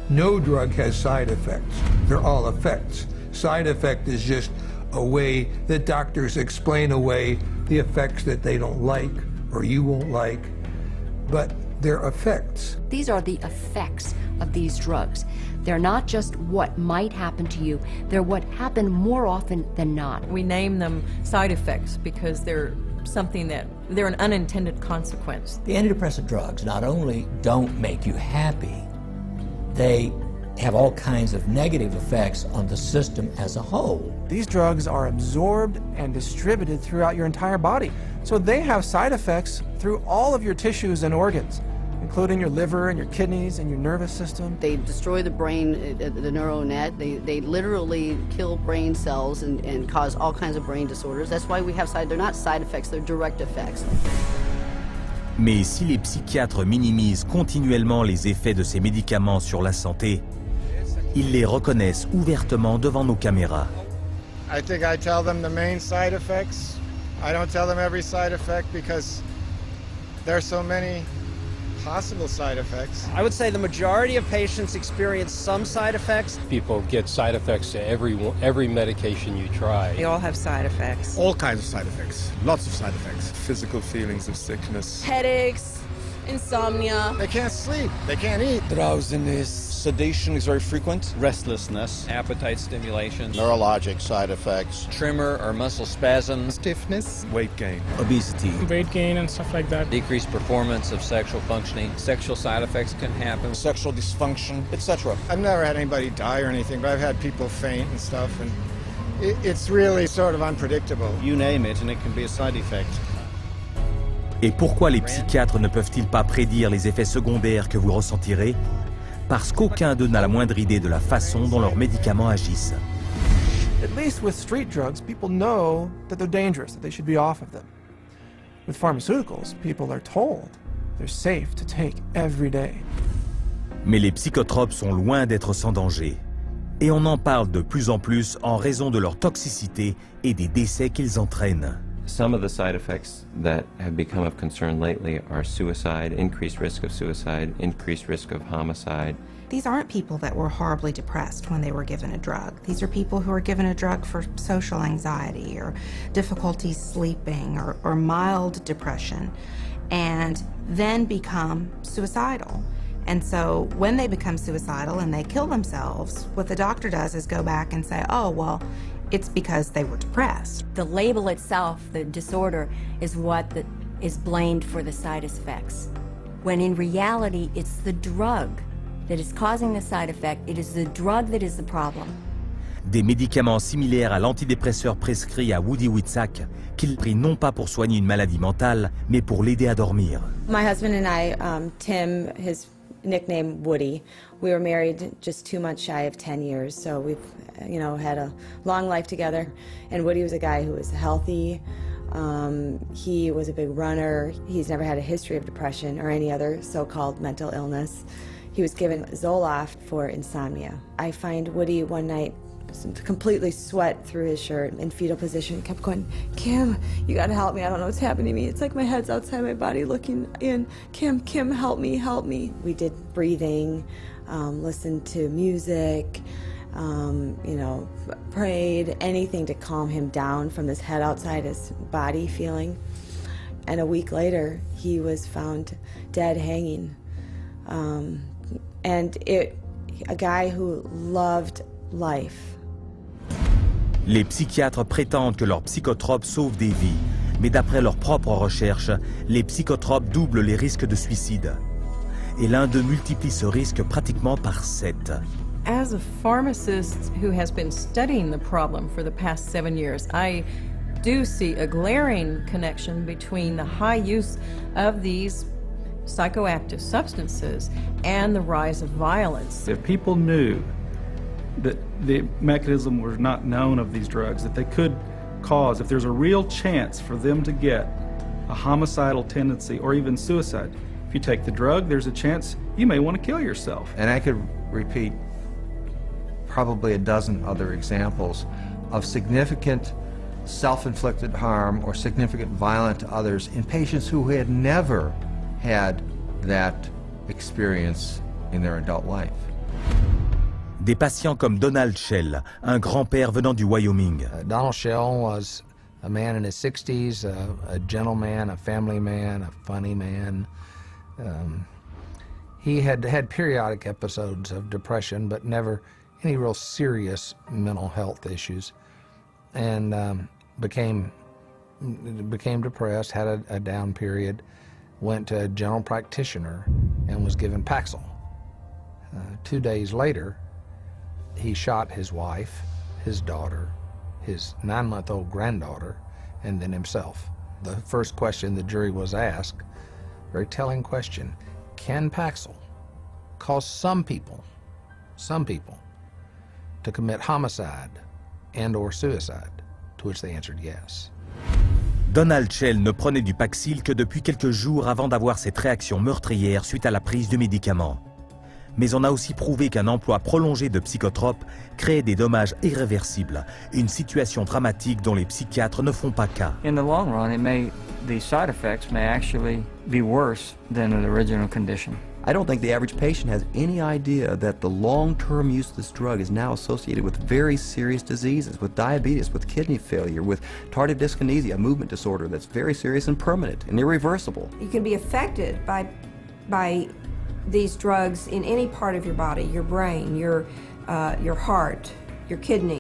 No drug has side effects. They're all effects. Side effect is just a way that doctors explain away the effects that they don't like or you won't like, but they're effects. These are the effects of these drugs. They're not just what might happen to you, they're what happen more often than not. We name them side effects because they're an unintended consequence. The antidepressant drugs not only don't make you happy, they have all kinds of negative effects on the system as a whole. These drugs are absorbed and distributed throughout your entire body, so they have side effects through all of your tissues and organs, including your liver and your kidneys and your nervous system. They destroy the brain, the neural net. They literally kill brain cells and cause all kinds of brain disorders. That's why we have they're not side effects, they're direct effects. Mais si les psychiatres minimisent continuellement les effets de ces médicaments sur la santé, ils les reconnaissent ouvertement devant nos caméras. I think I tell them the main side effects. I don't tell them every side effect because there's so many possible side effects. I would say the majority of patients experience some side effects. People get side effects to every medication you try. They all have side effects. All kinds of side effects, lots of side effects. Physical feelings of sickness. Headaches, insomnia. They can't sleep, they can't eat. Drowsiness. Sedation is very frequent. Restlessness, appetite stimulation, neurologic side effects, tremor or muscle spasms, stiffness, weight gain, obesity, weight gain and stuff like that, decreased performance of sexual functioning, sexual side effects can happen, sexual dysfunction, etc. I've never had anybody die or anything, but I've had people faint and stuff, and it's really sort of unpredictable. You name it and it can be a side effect. Et pourquoi les psychiatres ne peuvent-ils pas prédire les effets secondaires que vous ressentirez? Parce qu'aucun d'eux n'a la moindre idée de la façon dont leurs médicaments agissent. At least with street drugs, people know that they're dangerous, that they should be off of them. With pharmaceuticals, people are told they're safe to take every day. Mais les psychotropes sont loin d'être sans danger. Et on en parle de plus en plus en raison de leur toxicité et des décès qu'ils entraînent. Some of the side effects that have become of concern lately are suicide, increased risk of suicide, increased risk of homicide. These aren't people that were horribly depressed when they were given a drug. These are people who are given a drug for social anxiety or difficulty sleeping or mild depression and then become suicidal. And so when they become suicidal and they kill themselves, what the doctor does is go back and say, oh, well, it's because they were depressed. The label itself, the disorder, is what is blamed for the side effects. When in reality, it's the drug that is causing the side effect. It is the drug that is the problem. Des médicaments similaires à l'antidépresseur prescrit à Woody Witzak, qu'il prit non pas pour soigner une maladie mentale, mais pour l'aider à dormir. My husband and I, Tim, his nickname Woody, we were married just 2 months shy of 10 years, so we've had a long life together. And Woody was a guy who was healthy. He was a big runner. He's never had a history of depression or any other so-called mental illness. He was given Zoloft for insomnia. I find Woody one night completely sweat through his shirt in fetal position. He kept going, Kim, you gotta help me. I don't know what's happening to me. It's like my head's outside my body looking in. Kim, help me, help me. We did breathing, listened to music, prayed, anything to calm him down from this head outside his body feeling. And a week later, he was found dead hanging. A guy who loved life. Les psychiatres prétendent que leurs psychotropes sauvent des vies, mais d'après leurs propres recherches, les psychotropes doublent les risques de suicide. Et l'un d'eux multiplie ce risque pratiquement par 7. As a pharmacist who has been studying the problem for the past 7 years, I do see a glaring connection between the high use of these psychoactive substances and the rise of violence. If people knew that the mechanism was not known of these drugs, that they could cause, if there's a real chance for them to get a homicidal tendency or even suicide, if you take the drug, there's a chance you may want to kill yourself. And I could repeat probably a dozen other examples of significant self-inflicted harm or significant violence to others in patients who had never had that experience in their adult life. Des patients comme Donald Shell, un grand-père venant du Wyoming. Donald Shell was a man in his 60s, a gentleman, a family man, a funny man. He had had periodic episodes of depression, but never any real serious mental health issues, and became depressed, had a down period, went to a general practitioner and was given Paxil. 2 days later, he shot his wife, his daughter, his 9-month-old granddaughter, and then himself. The first question the jury was asked, very telling question, can Paxil cause some people to commit homicide and or suicide? To which they answered yes. Donald Shell ne prenait du Paxil que depuis quelques jours avant d'avoir cette réaction meurtrière suite à la prise du médicament. Mais on a aussi prouvé qu'un emploi prolongé de psychotropes crée des dommages irréversibles, une situation dramatique dont les psychiatres ne font pas cas. In the long run, the side effects may actually be worse than the original condition. I don't think the average patient has any idea that the long-term use of this drug is now associated with very serious diseases, with diabetes, with kidney failure, with tardive dyskinesia, a movement disorder that's very serious and permanent and irreversible. You can be affected by these drugs in any part of your body, your brain, your heart, your kidney.